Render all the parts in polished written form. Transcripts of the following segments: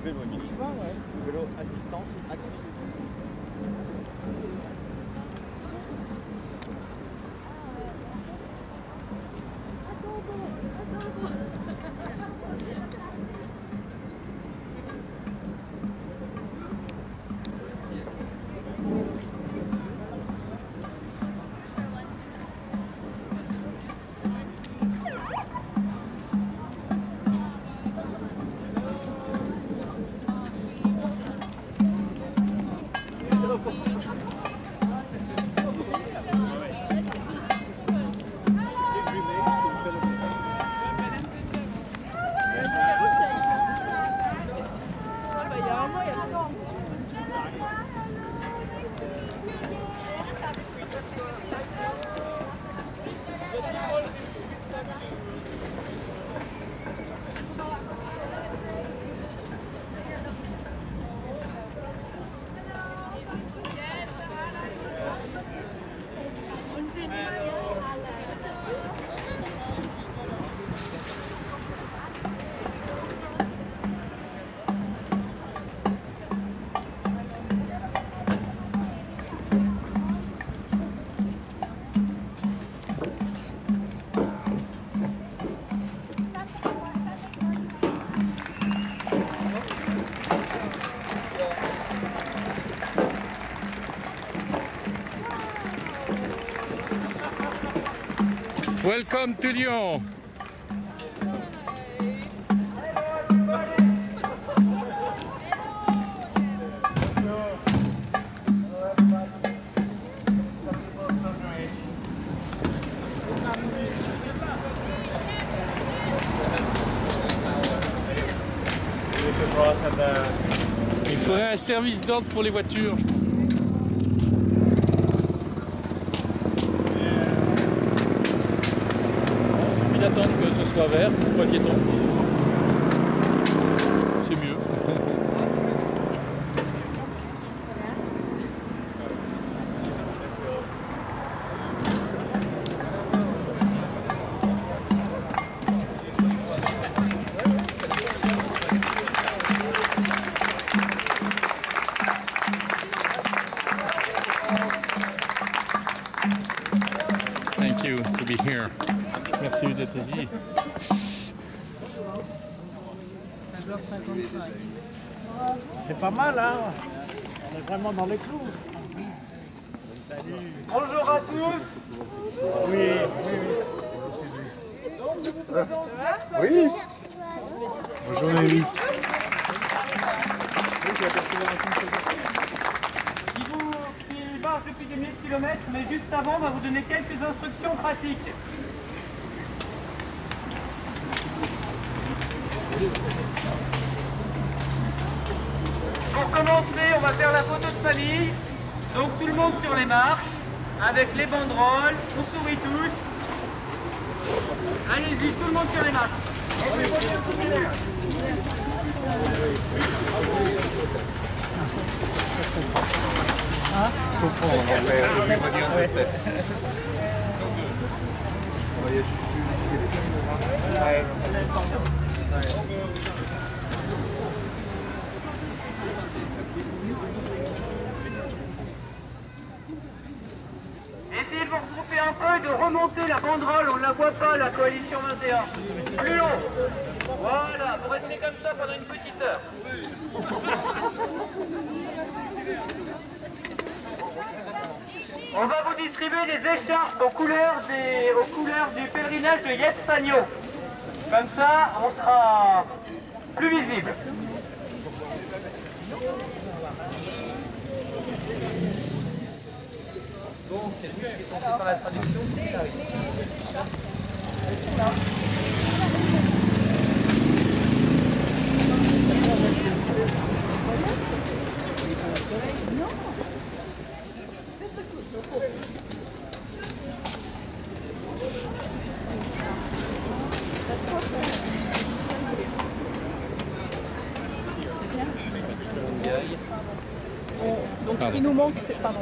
vélo électrique. Vélo assistance active. Welcome to Lyon. Il faudrait un service d'ordre pour les voitures. D'attendre que ce soit vert, pas piéton. C'est mieux. Thank you to be here. Merci d'être ici. C'est pas mal, hein? On est vraiment dans les clous. Salut. Bonjour à tous. Oui. Oui. Bonjour Nelly. Qui marche depuis des milliers de kilomètres, mais juste avant, on va vous donner quelques instructions pratiques. Pour commencer, on va faire la photo de famille. Donc tout le monde sur les marches, avec les banderoles, on sourit tous. Allez-y, tout le monde sur les marches. Je comprends, everybody on the steps. Essayez de vous regrouper un peu et de remonter la banderole, on ne la voit pas, la coalition 21. Plus haut. Voilà, vous restez comme ça pendant une petite heure. On va vous distribuer des écharpes aux couleurs du pèlerinage de Yetsanyo. Comme ça, on sera plus visible. Bon, c'est lui qui est censé faire la traduction. Donc ce qui nous manque, c'est... Pardon.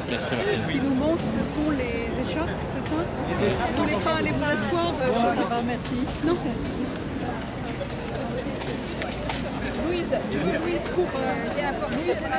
Merci, Ce qui nous manque, ce sont les écharpes, c'est ça? Vous voulez pas aller vous asseoir? Ça va, merci. Non. Oui, Louise. Tu veux Louise pour Louise, elle a pas travaillé avec nous.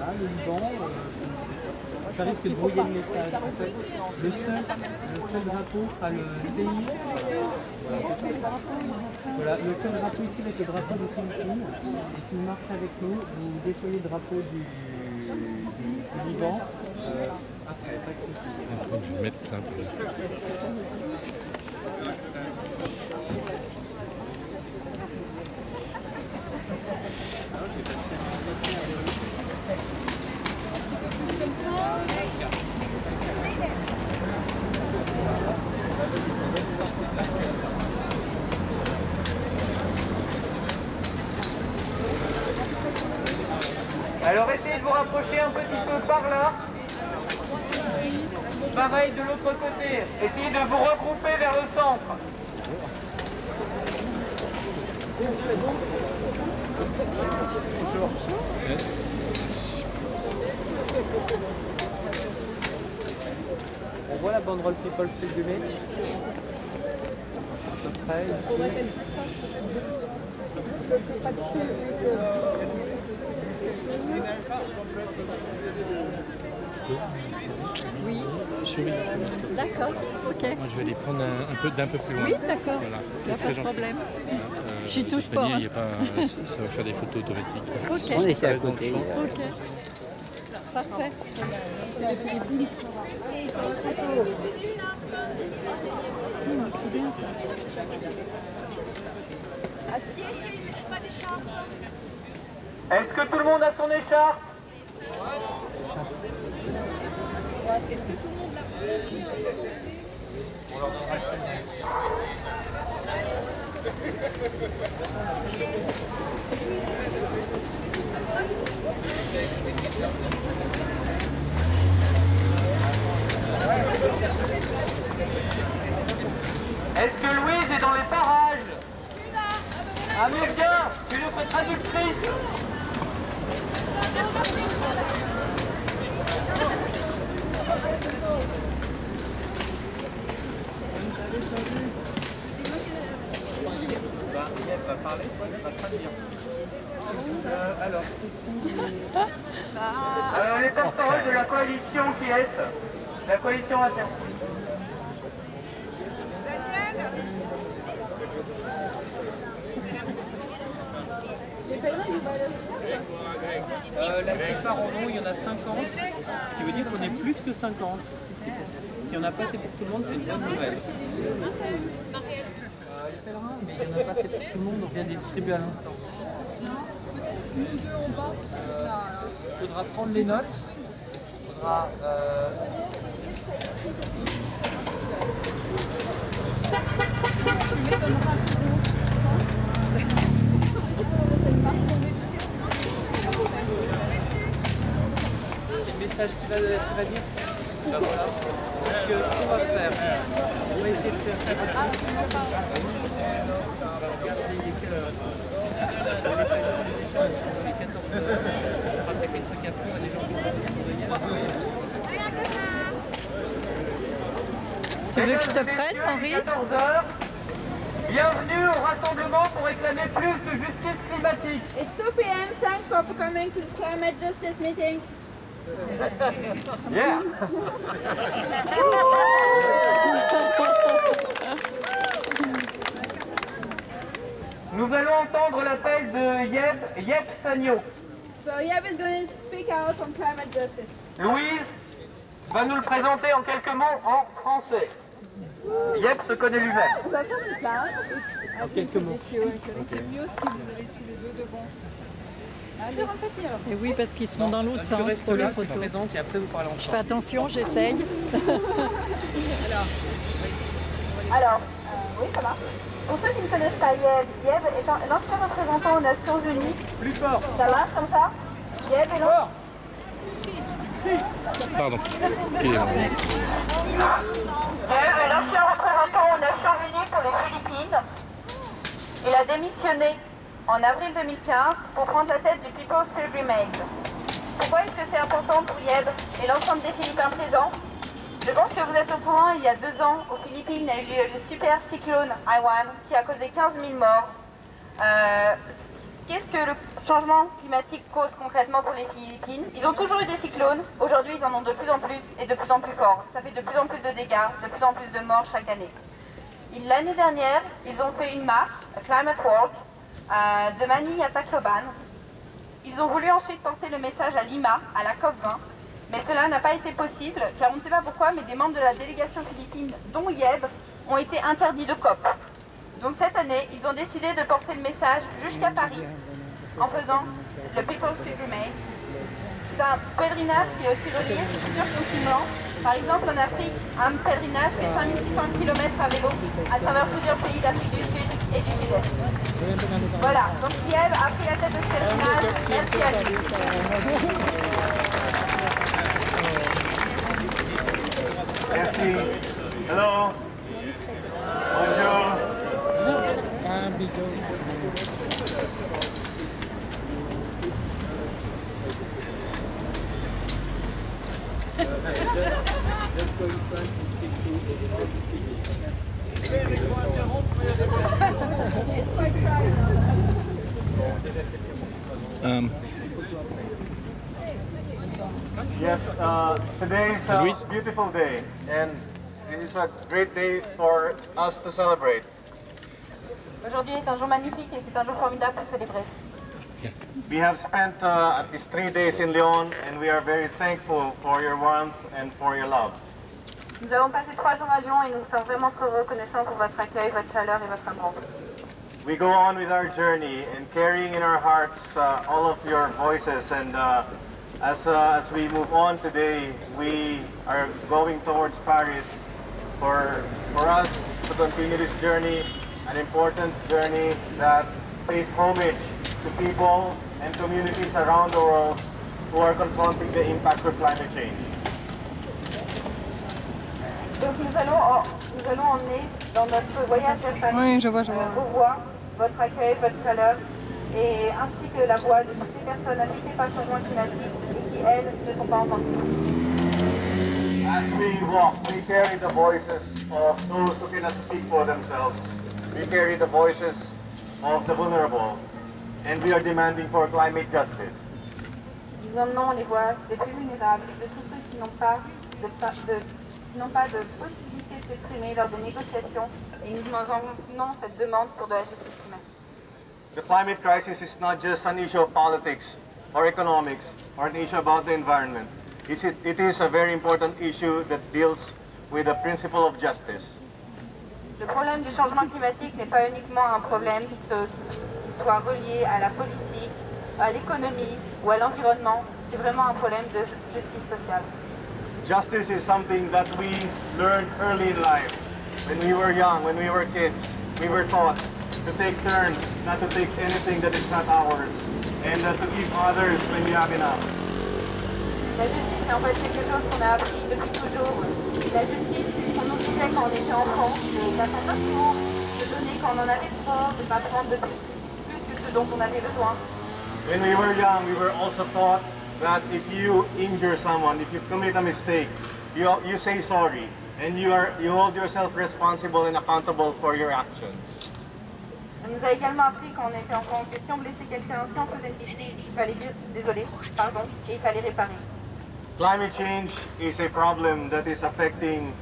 Ah, le Liban, ça risque de brouiller le message. Le seul drapeau sera le CI. Voilà, le seul drapeau ici va être le drapeau de Philippines. Et s'il marche avec nous, vous déployez le drapeau du Liban. Après, pas de souci. Je vais mettre ça un peu. Alors essayez de vous rapprocher un petit peu par là. Pareil de l'autre côté. Essayez de vous regrouper vers le centre. On voit la banderole People Speak Village. À peu près ici. Oui. Chérie. D'accord, ok. Moi, je vais les prendre d'un peu plus loin. Oui, d'accord. Voilà. Il n'y a C'est pas très de gentil. problème. Voilà. J'y touche pas. Il y a pas ça va faire des photos automatiques. Ok. On était à côté. Ok. Parfait. C'est bien ça. Est-ce que tout le monde a son écharpe? Est-ce que tout le monde l'a pris? Est-ce que Louise est dans les parages? Ah mais viens, tu le fais traductrice. Alors, les porte-parole de la coalition qui est la coalition inter. La plupart en ont, il y en a 50, ce qui veut dire qu'on est plus que 50. Si on n'a pas assez pour tout le monde, c'est une bonne nouvelle. Les pèlerins, mais il n'y en a pas assez pour tout le monde, on vient de les distribuer à l'instant. Il faudra prendre les notes. Il faudra... C'est le message qui va dire. Ben voilà. Donc, ce qu'on va faire, on va essayer de faire ça. Tu veux que je te prenne, Maurice? Bienvenue au rassemblement pour réclamer plus de justice climatique. It's 2 p.m. Thanks for coming to this climate justice meeting. Yeah. Nous allons entendre l'appel de Yep Sagno. So Yeb is going to speak out on climate justice. Louise va nous le présenter en quelques mots en français. Yep se connaît lui-même. On va faire une place. En quelques mots. C'est mieux si vous allez tous les deux devant. Allez, répétez alors. Et oui, parce qu'ils seront dans l'autre sens pour les photos. présente et après vous parlez Je fais attention, j'essaye. Alors, oui, ça marche. Pour ceux qui ne connaissent pas Yeb, Yeb est l'ancien représentant aux Nations Unies. Plus fort. Ça marche comme ça? Yeb est Fort. Pardon. Excusez-moi. Yeb est l'ancien représentant aux Nations Unies pour les Philippines. Il a démissionné en avril 2015 pour prendre la tête du People's Pilgrimage. Pourquoi est-ce que c'est important pour Yeb et l'ensemble des Philippins présents? Je pense que vous êtes au courant, il y a 2 ans, aux Philippines, il y a eu le super cyclone Haiyan qui a causé 15 000 morts. Qu'est-ce que le changement climatique cause concrètement pour les Philippines? Ils ont toujours eu des cyclones, aujourd'hui ils en ont de plus en plus et de plus en plus forts. Ça fait de plus en plus de dégâts, de plus en plus de morts chaque année. L'année dernière, ils ont fait une marche, Climate Walk, de Manille à Tacloban. Ils ont voulu ensuite porter le message à Lima, à la COP20, mais cela n'a pas été possible, car on ne sait pas pourquoi, mais des membres de la délégation philippine, dont Yeb, ont été interdits de COP. Donc cette année, ils ont décidé de porter le message jusqu'à Paris, en faisant le People's Pilgrimage. C'est un pèlerinage qui est aussi relié sur plusieurs continents. Par exemple, en Afrique, un pèlerinage fait 5600 km à vélo à travers plusieurs pays d'Afrique du Sud et du Sud-Est. Voilà, donc Yeb a pris la tête de ce pèlerinage. Merci à lui. Merci. Hello. Bonjour. Yes, today is a beautiful day, and this is a great day for us to celebrate. Aujourd'hui est un jour magnifique et c'est un jour formidable pour célébrer. We have spent at least 3 days in Lyon, and we are very thankful for your warmth and for your love. Nous avons passé 3 jours à Lyon et nous sommes vraiment très reconnaissants pour votre accueil, votre chaleur et votre amour. We go on with our journey and carrying in our hearts all of your voices, and as we move on today, we are going towards Paris for us to continue this journey, an important journey that pays homage to people and communities around the world who are confronting the impact of climate change. Donc nous allons emmener dans notre voyage vers Paris vos voix, votre accueil, votre chaleur, et ainsi que la voix de toutes ces personnes affectées par le changement climatique et qui, elles, ne sont pas entendues. As we walk, we carry the voices of those who cannot speak for themselves. We carry the voices of the vulnerable, and we are demanding for climate justice. Nous emmenons les voix des plus vulnérables, de tous ceux qui n'ont pas de possibilité de s'exprimer lors des négociations, et nous emmenons cette demande pour de la justice climatique. The climate crisis is not just an issue of politics or economics or an issue about the environment. It is a very important issue that deals with the principle of justice. Le problème du changement climatique n'est pas uniquement un problème qui soit relié à la politique, à l'économie ou à l'environnement, c'est vraiment un problème de justice sociale. Justice is something that we learned early in life. When we were young, when we were kids, we were taught to take turns, not to take anything that is not ours, and to give others when we have enough. La justice, c'est en fait quelque chose qu'on a appris depuis toujours. La justice, c'est ce qu'on nous disait quand on était enfant, d'attendre notre tour, de donner quand on en avait trop, de ne pas prendre de plus que ce dont on avait besoin. When we were young, we were also taught that if you injure someone, if you commit a mistake, you say sorry, and you hold yourself responsible and accountable for your actions. On nous a également appris quand on était enfant que si on blessait quelqu'un, si on faisait une bêtise, il fallait dire désolé, pardon, et il fallait réparer. Climate change is a problem that is affecting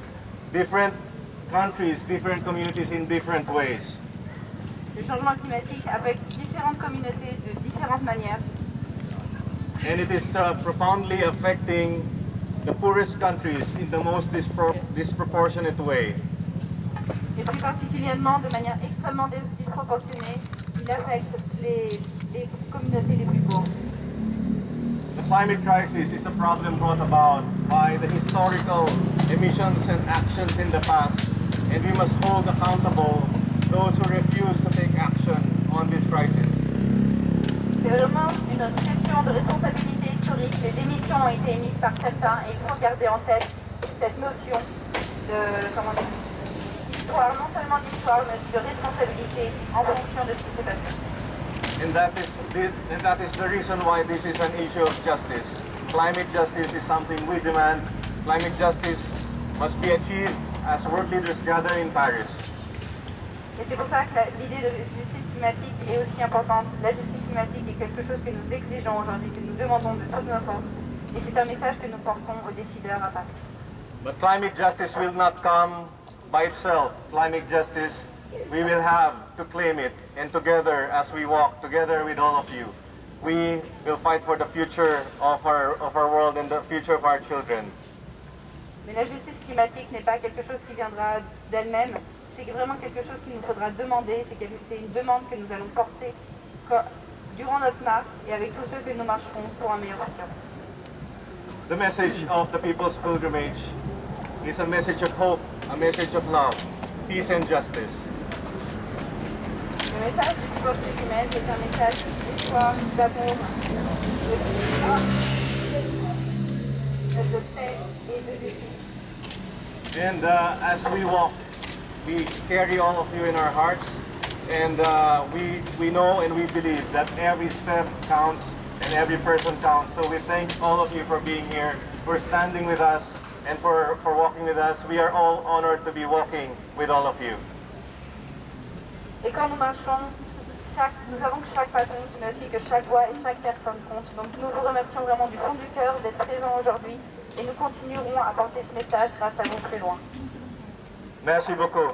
different countries, different communities in different ways. Le changement climatique affecte différentes communautés de différentes manières. And it is profoundly affecting the poorest countries in the most disproportionate way. Et plus particulièrement, de manière extrêmement disproportionnée, il affecte les communautés les plus pauvres. The climate crisis is a problem brought about by the historical emissions and actions in the past, and we must hold accountable those who refuse to take action on this crisis. C'est vraiment une question de responsabilité historique. Les émissions ont été émises par certains et il faut garder en tête cette notion d'histoire, non seulement d'histoire, mais aussi de responsabilité en fonction de ce qui s'est passé. And that is the reason why this is an issue of justice. Climate justice is something we demand. Climate justice must be achieved as world leaders gather in Paris. Et c'est pour ça que l'idée de justice climatique est aussi importante. La justice climatique est quelque chose que nous exigeons aujourd'hui, que nous demandons de toutes nos forces. Et c'est un message que nous portons aux décideurs à Paris. But climate justice will not come by itself. Climate justice, we will have to claim it. And together, as we walk, together with all of you, we will fight for the future of our world and the future of our children. Mais la justice climatique n'est pas quelque chose qui viendra d'elle-même. C'est vraiment quelque chose qu'il nous faudra demander. C'est une demande que nous allons porter durant notre marche et avec tous ceux que nous marcherons pour un meilleur futur. The message of the People's Pilgrimage is a message of hope, a message of love, peace and justice. Le message du People's Pilgrimage est un message d'espoir, d'amour, de paix et de justice. And as we walk, we carry all of you in our hearts, and we know and we believe that every step counts and every person counts. So we thank all of you for being here, for standing with us, and for walking with us. We are all honored to be walking with all of you. Et quand nous marchons, nous savons que chaque pas compte, mais aussi que chaque voix et chaque personne compte. Donc nous vous remercions vraiment du fond du cœur d'être présents aujourd'hui et nous continuerons à porter ce message grâce à vous plus loin. Merci beaucoup.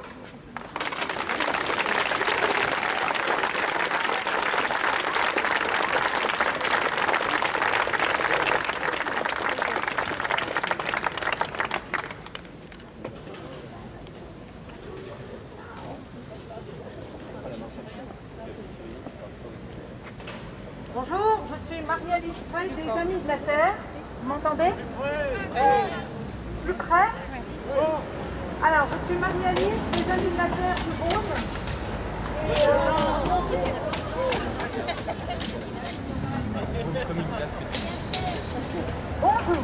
Bonjour, je suis Marie-Alice Frey des Amis de la Terre. Vous m'entendez? Plus près? Alors, je suis Marie-Alice des Amis de la Terre du Rhône. Bonjour.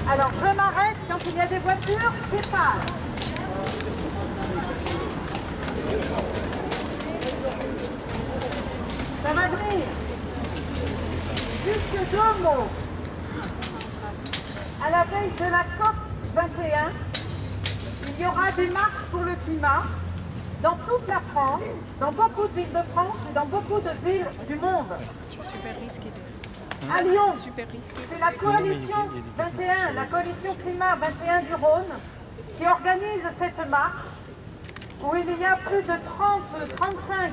Alors, je m'arrête quand il y a des voitures qui passent. Ça va venir. Juste deux mots. À la veille de la COP 21, il y aura des marches pour le climat dans toute la France, dans beaucoup de villes de France et dans beaucoup de villes du monde. À Lyon, c'est la coalition 21, la coalition climat 21 du Rhône qui organise cette marche où il y a plus de 30-35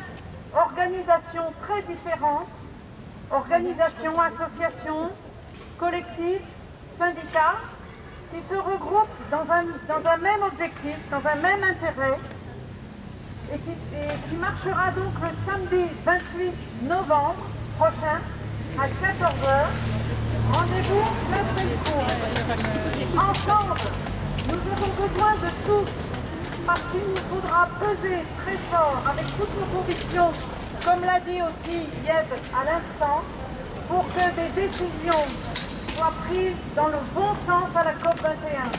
organisations très différentes, organisations, associations, collectifs, syndicats, qui se regroupent dans un même objectif, dans un même intérêt, et qui marchera donc le samedi 28 novembre prochain à 14h. Rendez-vous place Bellecour. Ensemble, nous avons besoin de tous, parce qu'il nous faudra peser très fort avec toutes nos convictions, comme l'a dit aussi Yves à l'instant, pour que des décisions soient prises dans le bon sens à la COP 21.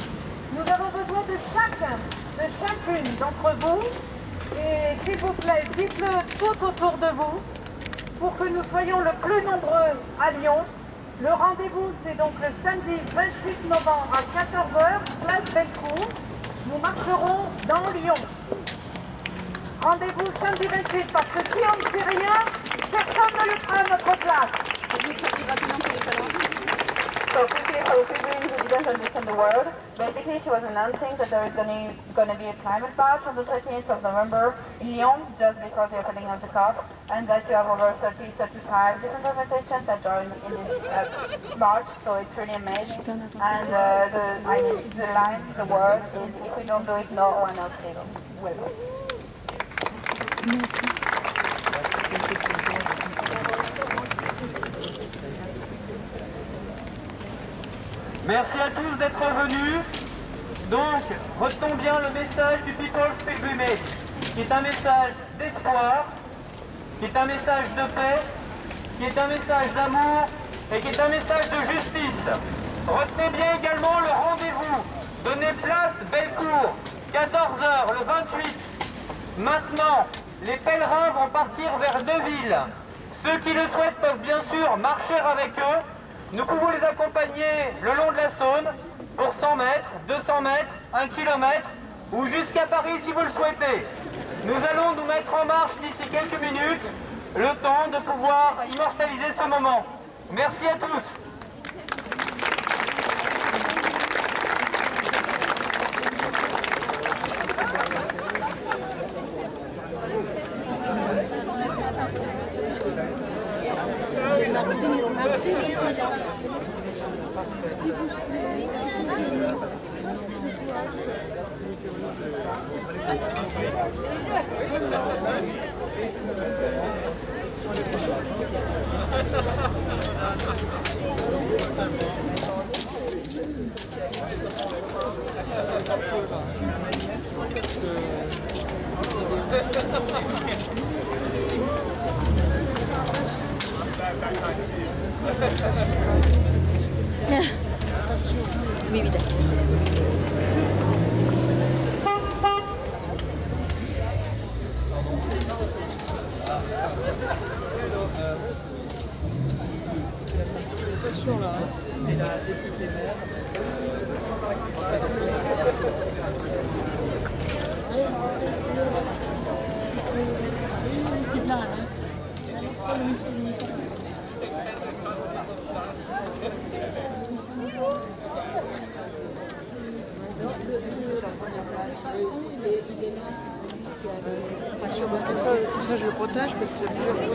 Nous avons besoin de chacun, de chacune d'entre vous, et s'il vous plaît, dites-le tout autour de vous, pour que nous soyons le plus nombreux à Lyon. Le rendez-vous, c'est donc le samedi 28 novembre à 14h, place Bellecour. Nous marcherons dans Lyon. Rendez-vous samedi 28, parce que si on ne fait rien, personne ne le fera à notre place. So quickly for the pilgrims who didn't understand the word, basically she was announcing that there is going to be a climate march on the 13th of November in Lyon, just because the opening of the COP, and that you have over 30-35 different organizations that join in this march, so it's really amazing. And the line, the word is, if we don't do it, no one else will. Merci à tous d'être venus. Donc, retenons bien le message du People's Pilgrimage, qui est un message d'espoir, qui est un message de paix, qui est un message d'amour et qui est un message de justice. Retenez bien également le rendez-vous. Donnez place Bellecour, 14h le 28. Maintenant, les pèlerins vont partir vers Neuville. Ceux qui le souhaitent peuvent bien sûr marcher avec eux. Nous pouvons les accompagner le long de la Saône pour 100 mètres, 200 mètres, 1 kilomètre ou jusqu'à Paris si vous le souhaitez. Nous allons nous mettre en marche d'ici quelques minutes, le temps de pouvoir immortaliser ce moment. Merci à tous. Oui, oui, d'accord. Attention là. C'est la députée maire. Ça, je le protège parce que c'est